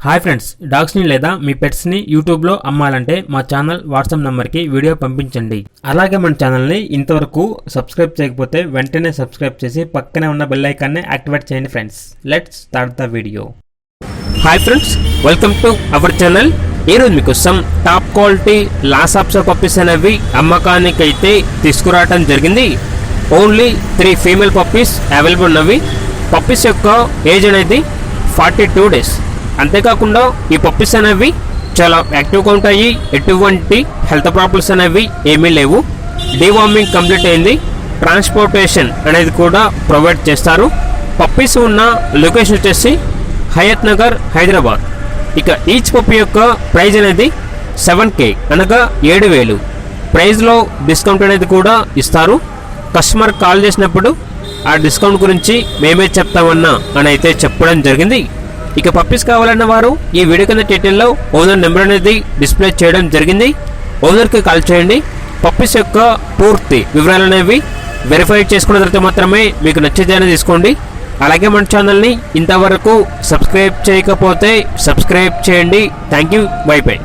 Hi friends, డాగ్స్ని లేదా మీ పెట్స్ని యూట్యూబ్లో అమ్మాలంటే మా ఛానల్ వాట్సాప్ నెంబర్కి వీడియో పంపించండి. అలాగే మన ఛానల్ని ఇంతవరకు సబ్స్క్రైబ్ చేయకపోతే వెంటనే సబ్స్క్రైబ్ చేసి పక్కనే ఉన్న బెల్ ఐకాన్ని యాక్టివేట్ చేయండి friends. Let's start the video. Hi friends, welcome to our channel. ఈరోజు మీకోసం top quality Lhasa Apso puppies అనేవి అమ్మకానికి అయితే తీసుకురావడం జరిగింది. ఓన్లీ 3 ఫీమేల్ పప్పీస్ అవైలబుల్ ఉన్నవి. పప్పీస్ యొక్క ఏజ్ అనేది 42 డేస్. అంతేకాకుండా ఈ పప్పీస్ అనేవి చాలా యాక్టివ్గా ఉంటాయి. ఎటువంటి హెల్త్ ప్రాబ్లమ్స్ అనేవి ఏమీ లేవు. డీవార్మింగ్ కంప్లీట్ అయింది. ట్రాన్స్పోర్టేషన్ అనేది కూడా ప్రొవైడ్ చేస్తారు. పప్పీస్ ఉన్న లొకేషన్ వచ్చేసి హయత్ నగర్, హైదరాబాద్. ఇక ఈచ్ పప్పీ యొక్క ప్రైజ్ అనేది 7K అనగా 7,000. ప్రైజ్లో డిస్కౌంట్ అనేది కూడా ఇస్తారు. కస్టమర్ కాల్ చేసినప్పుడు ఆ డిస్కౌంట్ గురించి మేమే చెప్తామన్నా అని అయితే చెప్పడం జరిగింది. ఇక పప్పీస్ కావాలన్న వారు ఈ వీడియో కింద టైటిల్లో ఓనర్ నెంబర్ అనేది డిస్ప్లే చేయడం జరిగింది. ఓనర్కి కాల్ చేయండి. పప్పీస్ యొక్క పూర్తి వివరాలు అనేవి వెరిఫై చేసుకున్న తర్వాత మాత్రమే మీకు నచ్చేదైనా తీసుకోండి. అలాగే మన ఛానల్ని ఇంతవరకు సబ్స్క్రైబ్ చేయకపోతే సబ్స్క్రైబ్ చేయండి. Thank you. By by.